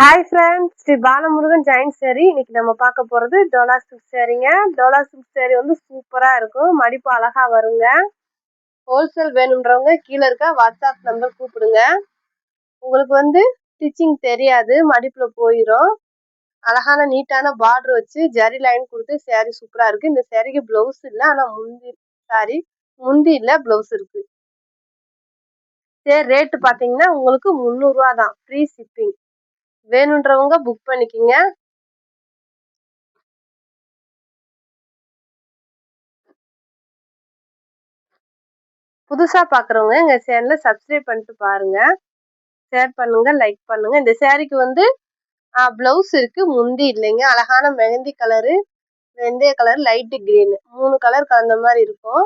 Hi friends, Sri Balamurugan Jain sari. இன்னைக்கு நம்ம பார்க்க போகிறது டோலா சில்க் சேரீங்க. டோலா சில்க் சேரீ வந்து சூப்பராக இருக்கும், மடிப்பு அழகாக வருங்க. ஹோல்சேல் வேணுன்றவங்க கீழே இருக்க வாட்ஸ்அப் நம்பர் கூப்பிடுங்க. உங்களுக்கு வந்து ஸ்டிச்சிங் தெரியாது, மடிப்பில் போயிடும். அழகான நீட்டான பார்டர் வச்சு ஜரி லைன் கொடுத்து சேரீ சூப்பராக இருக்குது. இந்த சேரீக்கு ப்ளவுஸ் இல்லை, ஆனால் முந்தி இல்லை, ப்ளவுஸ் இருக்குது. சரி, ரேட்டு பார்த்தீங்கன்னா உங்களுக்கு 300 ரூபா தான், ஃப்ரீ ஷிப்பிங். வேணுன்றவங்க புக் பண்ணிக்கோங்க. புதுசாக பார்க்குறவங்க எங்கள் சேனலை சப்ஸ்கிரைப் பண்ணிட்டு பாருங்கள், ஷேர் பண்ணுங்கள், லைக் பண்ணுங்கள். இந்த சேரீக்கு வந்து ப்ளவுஸ் இருக்குது, முந்தி இல்லைங்க. அழகான மெஹந்தி கலரு, வெந்தய கலர், லைட்டு க்ரீனு 3 கலர் கலந்த மாதிரி இருக்கும்.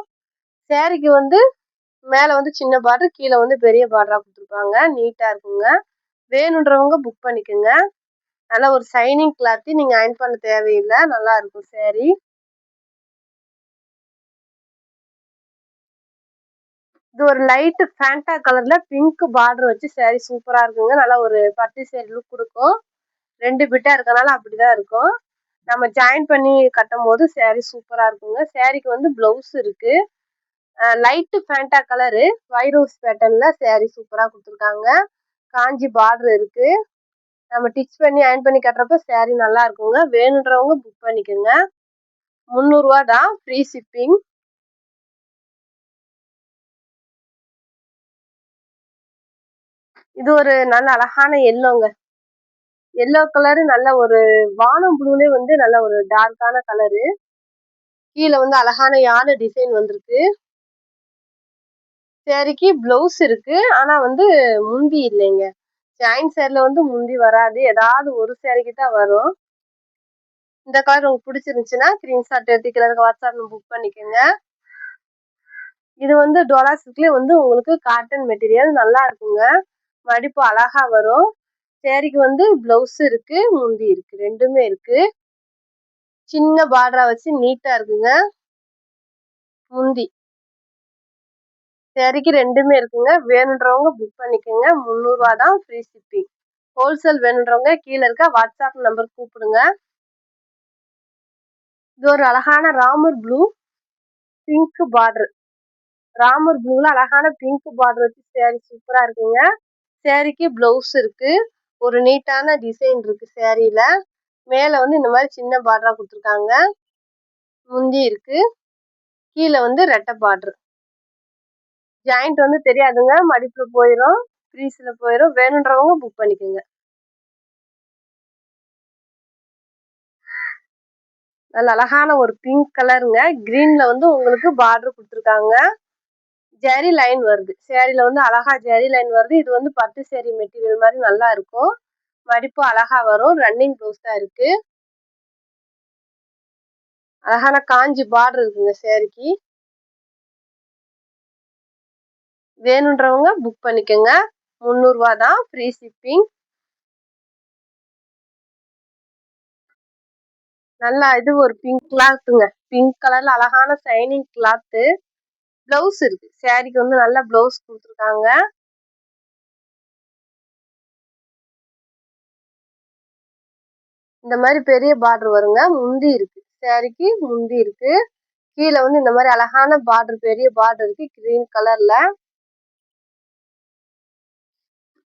சேரீக்கு வந்து மேலே வந்து சின்ன பார்டர், கீழே வந்து பெரிய பார்டராக கொடுத்துருப்பாங்க, நீட்டாக இருக்குங்க. வேணுன்றவங்க புக் பண்ணிக்கோங்க. நல்லா ஒரு ஷைனிங் கிளாத்து, நீங்கள் அயர்ன் பண்ண தேவையில்லை, நல்லா இருக்கும் சேரீ. இது ஒரு லைட் ஃபேண்டா கலர்ல பிங்க் பார்டர் வச்சு சேரீ சூப்பரா இருக்குங்க. நல்லா ஒரு பட்டு சேரீ லுக் கொடுக்கும். 2 பிட்டா இருக்கனால அப்படிதான் இருக்கும். நம்ம ஜாயின் பண்ணி கட்டும் போது சேரீ சூப்பரா இருக்குங்க. சேரீக்கு வந்து பிளவுஸ் இருக்கு. லைட் ஃபேண்டா கலரு வைரோஸ் பேட்டர்ன்ல சேரீ சூப்பரா கொடுத்துருக்காங்க. காஞ்சி பார்டர் இருக்கு. நம்ம டிச் பண்ணி அயர்ன் பண்ணி கட்டுறப்ப சேரீ நல்லா இருக்குங்க. வேணுன்றவங்க புக் பண்ணிக்கோங்க. 300 ரூபா தான், ஃப்ரீ ஷிப்பிங். இது ஒரு நல்ல அழகான எல்லோங்க. எல்லோ கலரு, நல்ல ஒரு வானம் ப்ளூலே வந்து நல்ல ஒரு டார்க்கான கலரு. கீழே வந்து அழகான யானை டிசைன் வந்திருக்கு. சேரீக்கு பிளவுஸ் இருக்கு, ஆனா வந்து முந்தி இல்லைங்க. ஜாயின் சேரீல வந்து முந்தி வராது, ஏதாவது ஒரு சேரீக்கு தான் வரும். இந்த கலர் உங்களுக்கு பிடிச்சிருந்துச்சுன்னா ஸ்கிரீன்ஷாட் எடுத்து கீழே வாட்ஸ்அப் புக் பண்ணிக்கோங்க. இது வந்து டோலா சில்க்லேயே வந்து உங்களுக்கு காட்டன் மெட்டீரியல், நல்லா இருக்குங்க. மடிப்பு அழகா வரும். சேரீக்கு வந்து பிளவுஸ் இருக்கு, முந்தி இருக்கு, ரெண்டுமே இருக்கு. சின்ன பார்டரா வச்சு நீட்டா இருக்குங்க. முந்தி சேரீக்கு ரெண்டுமே இருக்குங்க. வேணுன்றவங்க புக் பண்ணிக்கோங்க. 300 ரூபா தான், ஃப்ரீ ஷிப்பிங். ஹோல்சேல் வேணுன்றவங்க கீழே இருக்க வாட்ஸ்அப் நம்பர் கூப்பிடுங்க. இது ஒரு அழகான Ramar blue pink border. Ramar ப்ளூல அழகான பிங்க் பார்டர் வச்சு சேரீ சூப்பரா இருக்குங்க. சேரீக்கு பிளவுஸ் இருக்கு. ஒரு நீட்டான டிசைன் இருக்கு சேரீல. மேல வந்து இந்த மாதிரி சின்ன பார்டரா கொடுத்துருக்காங்க. முந்தி இருக்கு. கீழே வந்து ரெட்டை பார்டர். ஜாயிண்ட் வந்து தெரியாதுங்க, மடிப்புல போயிடும், ப்ரீஸ்ல போயிடும். வேணுன்றவங்க புக் பண்ணிக்கோங்க. நல்ல அழகான ஒரு பிங்க் கலருங்க. கிரீன்ல வந்து உங்களுக்கு பார்டர் கொடுத்துருக்காங்க. ஜரி லைன் வருது சேரீல, வந்து அழகா ஜரி லைன் வருது. இது வந்து பட்டு சேரீ மெட்டீரியல் மாதிரி நல்லா இருக்கும். மடிப்பு அழகா வரும். ரன்னிங் ப்ளவுஸ் தான் இருக்கு. அழகான காஞ்சி பார்டர் இருக்குங்க சேரீக்கு. வேணுன்றவங்க புக் பண்ணிக்கோங்க. 300 ரூபா தான், ஃப்ரீ ஷிப்பிங். நல்லா இது ஒரு பிங்க் கிளாத்துங்க. பிங்க் கலர்ல அழகான ஷைனிங் கிளாத்து. பிளவுஸ் இருக்கு. சேரீக்கு வந்து நல்ல பிளவுஸ் கொடுத்துருக்காங்க. இந்த மாதிரி பெரிய பார்டர் வருங்க. முந்தி இருக்கு, சேரீக்கு முந்தி இருக்கு. கீழே வந்து இந்த மாதிரி அழகான பார்டர், பெரிய பார்டர் இருக்கு கிரீன் கலர்ல.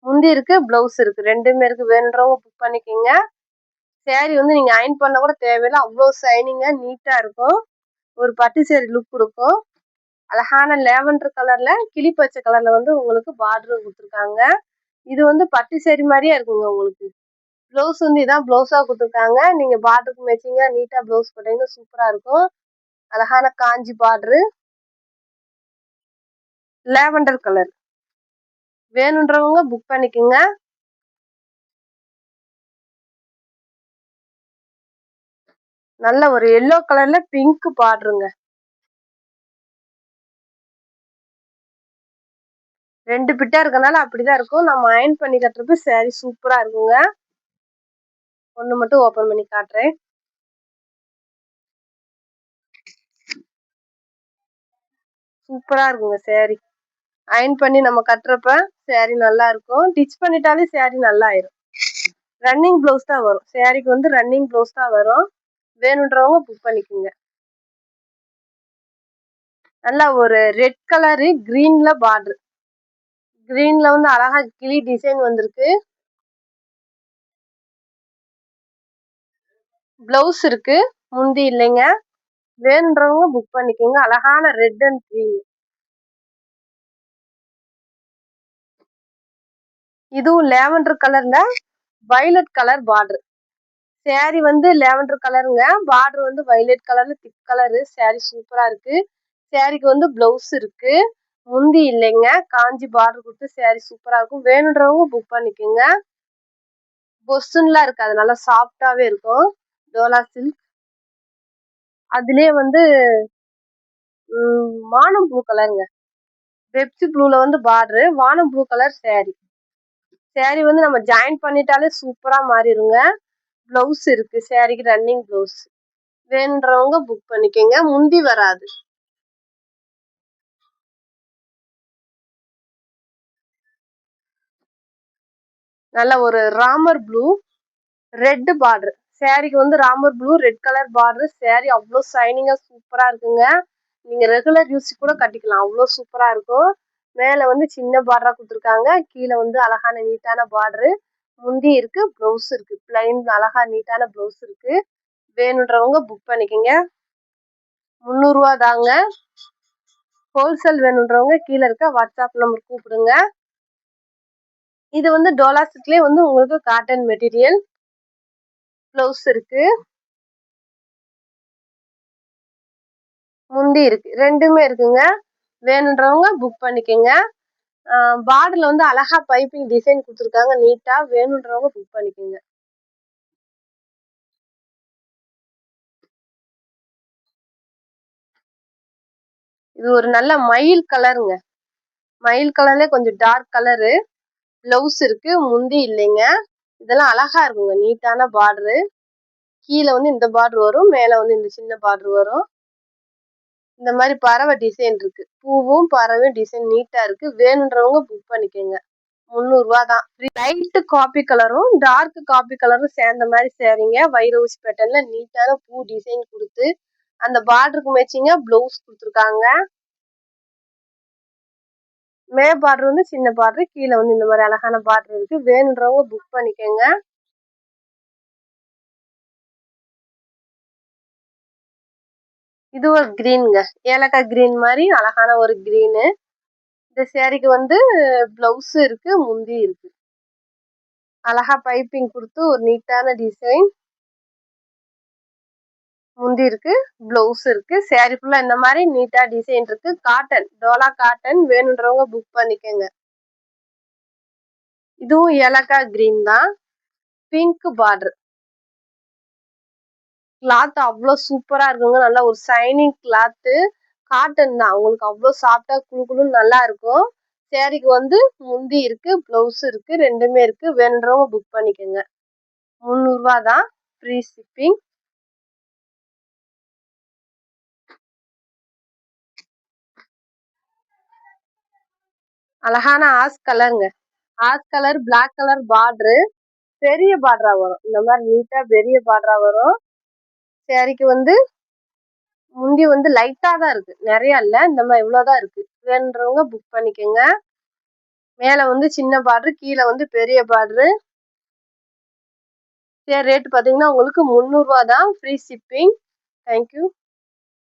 முந்தி இருக்கு, பிளவுஸ் இருக்கு, ரெண்டுமே இருக்கு. வேணுன்றவங்க புக் பண்ணிக்கோங்க. சேரீ வந்து நீங்க அயர்ன் பண்ண கூட தேவையில்லை, அவ்வளோ ஷைனிங்கா நீட்டா இருக்கும். ஒரு பட்டு சேரீ லுக் கொடுக்கும். அழகான லேவண்டர் கலர்ல, கிளி பச்சை கலர்ல வந்து உங்களுக்கு பார்டர் கொடுத்துருக்காங்க. இது வந்து பட்டு சேரீ மாதிரியே இருக்குங்க. உங்களுக்கு ப்ளவுஸ் வந்து இதான் ப்ளவுஸா கொடுத்துருக்காங்க. நீங்க பார்டருக்கு மேட்சிங்கா நீட்டா ப்ளவுஸ் போட்டீங்கன்னா சூப்பரா இருக்கும். அழகான காஞ்சி பார்டரு, லேவண்டர் கலர். வேணுன்றவங்க புக் பண்ணிக்கோங்க. நல்ல ஒரு எல்லோ கலர்ல பிங்க் பார்டருங்க. 2 பிட்டா இருக்கனால அப்படிதான் இருக்கும். நம்ம அயர்ன் பண்ணி கட்டுறப்ப சேரீ சூப்பரா இருக்குங்க. ஒண்ணு மட்டும் ஓபன் பண்ணி காட்டுறேன். சூப்பரா இருக்குங்க சேரீ. அயர்ன் பண்ணி நம்ம கட்டுறப்ப சேரீ நல்லா இருக்கும். டிச் பண்ணிட்டாலே சேரீ நல்லா ஆயிரும். ரன்னிங் ப்ளவுஸ் தான் வரும். சாரிக்கு வந்து ரன்னிங் ப்ளவுஸ் தான் வரும். வேணுன்றவங்க புக் பண்ணிக்கோங்க. நல்லா ஒரு ரெட் கலரு கிரீன்ல பார்டர். கிரீன்ல வந்து அழகா கிளி டிசைன் வந்திருக்கு. பிளவுஸ் இருக்கு, முந்தி இல்லைங்க. வேணுன்றவங்க புக் பண்ணிக்கோங்க. அழகான ரெட் அண்ட் கிரீன். இதுவும் லேவண்டர் கலர்ல வயலட் கலர் பார்டர். சாரி வந்து லேவண்டர் கலருங்க. பார்டர் வந்து வயலட் கலர்ல திக் கலரு. சாரி சூப்பரா இருக்கு. சாரிக்கு வந்து பிளவுஸ் இருக்கு, முந்தி இல்லைங்க. காஞ்சி பார்டர் கொடுத்து சாரி சூப்பரா இருக்கும். வேணுன்றவங்க புக் பண்ணிக்கோங்க. பொஸ்ஸுன்னுலாம் இருக்காது, நல்லா சாஃப்டாவே இருக்கும். டோலா சில்க். அதுலயே வந்து வானம் ப்ளூ கலருங்க. பெப்சி ப்ளூல வந்து பார்டரு, வானம் ப்ளூ கலர் சாரி. சாரி வந்து நம்ம ஜாயின் பண்ணிட்டாலே சூப்பரா மாறிடுங்க. பிளவுஸ் இருக்கு, சாரிக்கு ரன்னிங் பிளவுஸ். வேணுன்றவங்க புக் பண்ணிக்கோங்க. முந்தி வராது. நல்ல ஒரு ராமர் ப்ளூ ரெட் பார்டர். சாரிக்கு வந்து Ramar blue red colour border. Sorry அவ்வளோ ஷைனிங்கா சூப்பரா இருக்குங்க. நீங்க ரெகுலர் யூஸ் கூட கட்டிக்கலாம், அவ்வளோ சூப்பரா இருக்கும். மேல வந்து சின்ன பார்டரா கொடுத்துருக்காங்க, கீழே வந்து அழகான நீட்டான பார்டரு. முந்தி இருக்கு, பிளவுஸ் இருக்கு. பிளைன் அழகா நீட்டான பிளவுஸ் இருக்கு. வேணுன்றவங்க புக் பண்ணிக்கோங்க. 300 ரூபா தாங்க. ஹோல்சேல் வேணுன்றவங்க கீழே இருக்க வாட்ஸ்அப் நம்பர் கூப்பிடுங்க. இது வந்து டோலா சில்க்லயே வந்து உங்களுக்கு காட்டன் மெட்டீரியல். பிளவுஸ் இருக்கு, முந்தி இருக்கு, ரெண்டுமே இருக்குங்க. வேணுன்றவங்க புக் பண்ணிக்கோங்க. பார்டர்ல வந்து அழகா பைப்பிங் டிசைன் கொடுத்துருக்காங்க நீட்டா. வேணுன்றவங்க புக் பண்ணிக்கோங்க. இது ஒரு நல்ல மயில் கலருங்க. மயில் கலர்ல கொஞ்சம் டார்க் கலரு. பிளவுஸ் இருக்கு, முந்தி இல்லைங்க. இதெல்லாம் அழகா இருக்குங்க, நீட்டான பார்டரு. கீழே வந்து இந்த பார்டர் வரும், மேல வந்து இந்த சின்ன பார்டர் வரும். இந்த மாதிரி பறவை டிசைன் இருக்கு, பூவும் பறவையும் டிசைன் நீட்டா இருக்கு. வேணுன்றவங்க புக் பண்ணிக்கோங்க. 300 ரூபா தான். லைட் காபி கலரும் டார்க் காபி கலரும் சேர்ந்த மாதிரி சேரீங்க. வைர ஊசி பேட்டர்ன்ல நீட்டான பூ டிசைன் கொடுத்து அந்த பார்டருக்கு மேட்சிங்கா பிளவுஸ் கொடுத்துருக்காங்க. மே பார்டர் வந்து சின்ன பார்டர், கீழே வந்து இந்த மாதிரி அழகான பார்டர் இருக்கு. வேணுன்றவங்க புக் பண்ணிக்கோங்க. இது ஒரு கிரீனுங்க, ஏலக்காய் கிரீன் மாதிரி அழகான ஒரு கிரீனு. இந்த சேரீக்கு வந்து பிளவுஸ் இருக்கு, முந்தி இருக்கு. அழகா பைப்பிங் கொடுத்து ஒரு நீட்டான டிசைன். முந்தி இருக்கு, பிளவுஸ் இருக்கு. சேரீ ஃபுல்லா இந்த மாதிரி நீட்டா டிசைன் இருக்கு. Cotton, Dola cotton. வேணுன்றவங்க புக் பண்ணிக்கோங்க. இதுவும் ஏலக்காய் கிரீன் தான், பிங்க் பார்டர். கிளாத் அவ்வளோ சூப்பரா இருக்குங்க. நல்லா ஒரு ஷைனிங் கிளாத்து. காட்டன் தான், உங்களுக்கு அவ்வளோ சாஃப்டா குளு குளுன்னு நல்லா இருக்கும். சேரீக்கு வந்து முந்தி இருக்கு, பிளவுஸ் இருக்கு, ரெண்டுமே இருக்கு. வேணுன்றவங்க புக் பண்ணிக்கோங்க. 300 ரூபா தான், ஃப்ரீ ஷிப்பிங். அழகான ஆஷ் கலருங்க. Ash colour black colour border. பெரிய பார்டரா வரும், இந்த மாதிரி நீட்டா பெரிய பார்டரா வரும். சேரீக்கு வந்து முந்தி வந்து லைட்டா தான் இருக்கு, நிறைய இல்ல. இந்த மாதிரி இவ்வளவுதான் இருக்கு. வேணுன்றவங்க புக் பண்ணிக்கோங்க. மேல வந்து சின்ன பார்டர், கீழே வந்து பெரிய பார்டரு. சரி, ரேட் பாத்தீங்கன்னா உங்களுக்கு 300 ரூபா தான், ஃப்ரீ ஷிப்பிங். தேங்க்யூ.